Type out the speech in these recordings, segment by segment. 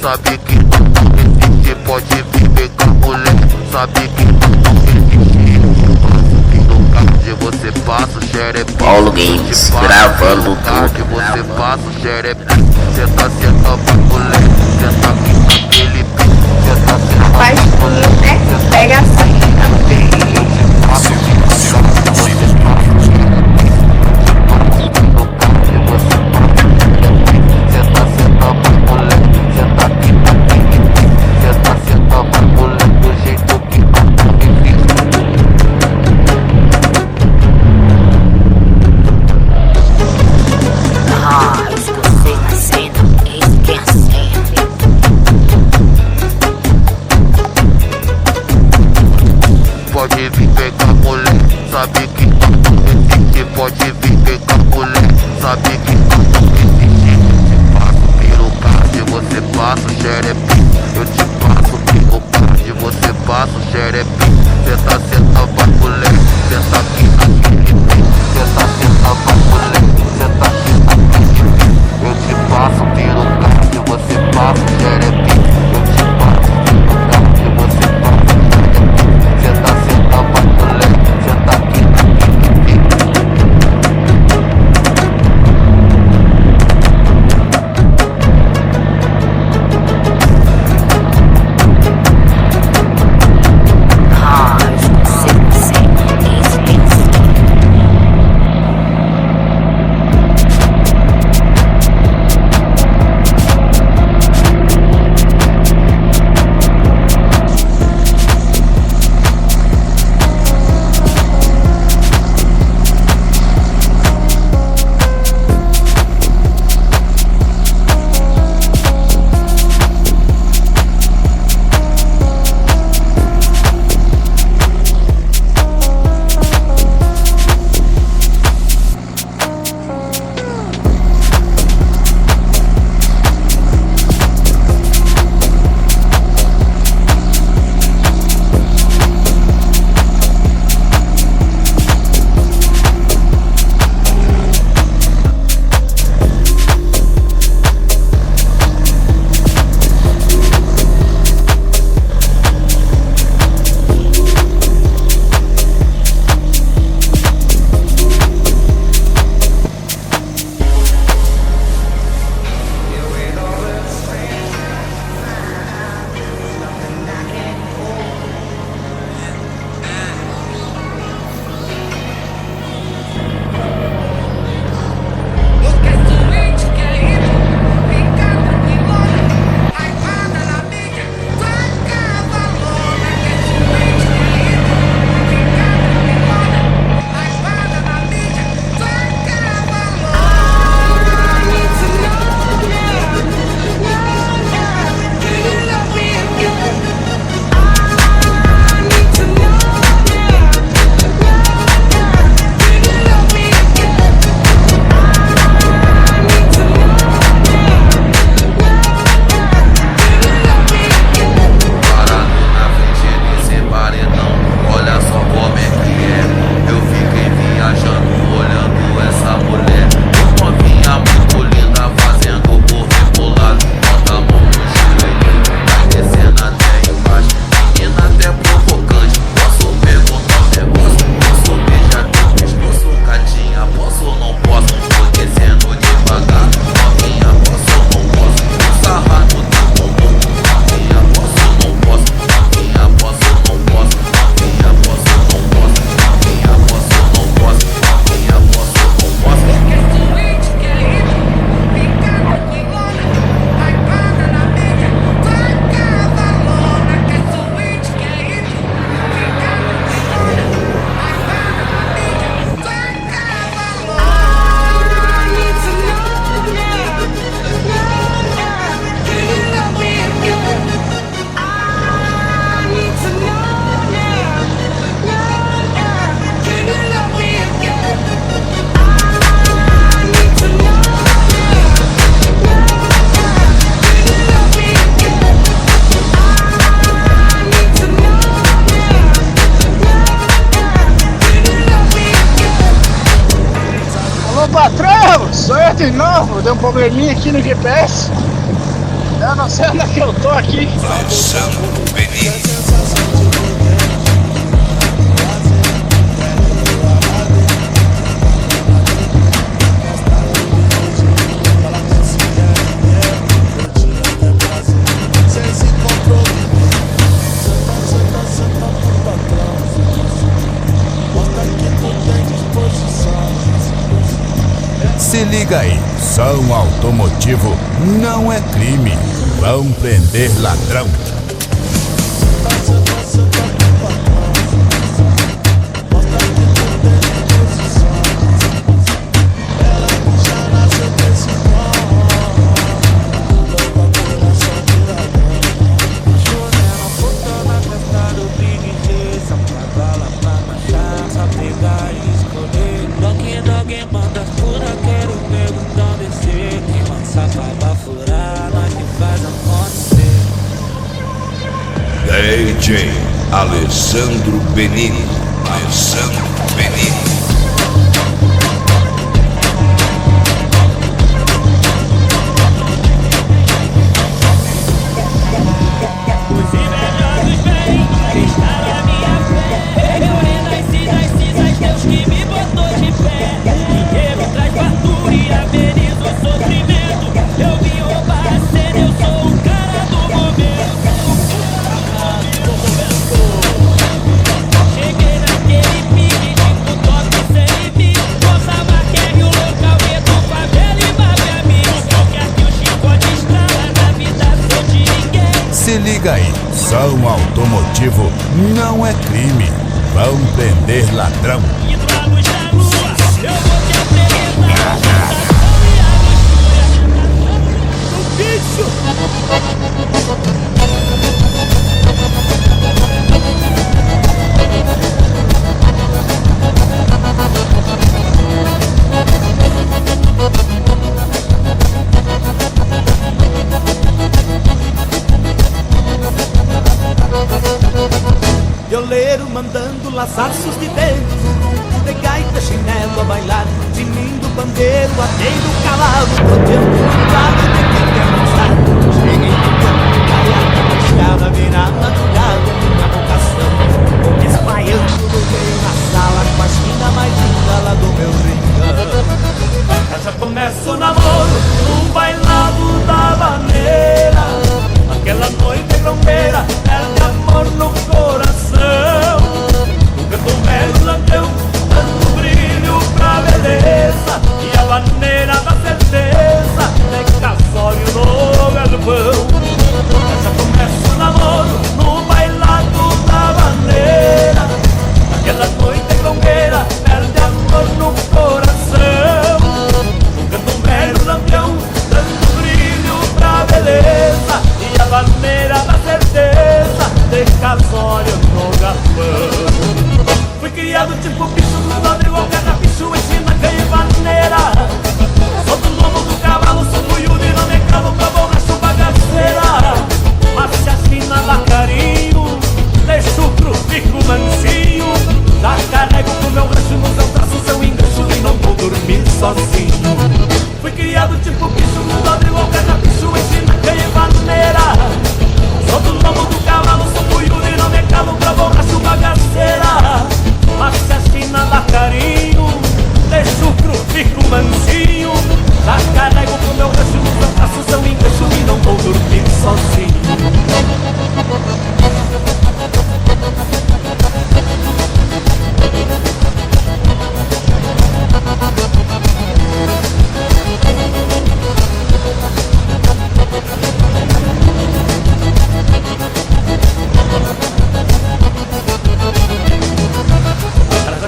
sabe que não existe. Pode vir pegar mulher, sabe que não existe. No card você passa o xerepe. Paulo Games gravando tudo. Você passa o xerepe. Senta pra mulher, senta aqui naquele pé. Senta faz pra mulher, né? Pega assim. Pode vir pegar mulher, sabe que não existe. Pode vir pegar mulher, sabe que não existe. Eu te passo pelo card, você passa o xerepe. Eu te passo pelo card, você passa o xerepe. Senta pra mulher, senta aqui naquele pé. Senta pra mulher, senta aqui naquele pé. Eu te passo pelo card, você passa o xerepe. Eu te passo pelo card, você passa o xerepe. Senta pra mulher, senta aqui naquele pé. patrão, sou eu de novo. Deu um probleminha aqui no GPS. Eu não sei onde é que eu tô aqui. Alessandro Benini. Se liga aí, som automotivo não é crime, vão prender ladrão. DJ Alessandro Benini. Alessandro Benini. Os invejosos vêm testar a minha fé. Eu renasci das cinzas, Deus que me botou de pé. Dinheiro traz fartura e ameniza o sofrimento. Eu vim roubar a cena, eu sou o cara do momento. Cheguei naquele pique, tipo top sem limite. Nossa marca o local, medo, favela e máfia mix. Qualquer que o chicote estrala na vida, sou de ninguém. Se liga aí, som automotivo não é crime, vão prender ladrão. Indo à luz da lua, eu vou te apresentar. O bicho! Violeiro mandando laçaços de dedos, de gaita, chinelo a bailar, tinindo bandeiro, ateiro, cavalo, rodeando o lado de quem quer dançar. Cheguei tocando caiaca, escada virada do galo, minha vocação, espalhando no meio na sala, com a esquina mais linda lá do meu rincão. Já começa o namoro, no bailado da maneira, aquela noite grombeira, perde amor no coração. O canto velho lampião, dando brilho pra beleza, e a maneira da certeza, de casório no galpão. Já começa o namoro, no bailado da maneira, aquela noite grombeira, perde amor no coração. O canto velho lampião, dando brilho pra beleza, e a maneira da certeza, de casório no galpão. Fui criado tipo bicho do Rodrigo, cada bicho ensina quem é maneira. Sou do lombo do cavalo, sou do Yuri, não me calo pra borracho bagaceira. Mas se a China dá carinho, deixo pro fico mansinho. Já carrego pro meu rancho, no seu braço, seu engancho, e não vou dormir sozinho. Fui criado tipo bicho do Rodrigo, cada bicho ensina quem é maneira. Sou do lombo do cavalo, sou do Yuri, não me calo pra borracho bagaceira. Mas se a China dá carinho, deixo pro fico mansinho. Já carrego pro meu rancho, no seu braço, seu engancho, e não vou dormir sozinho.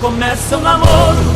Começa o namoro,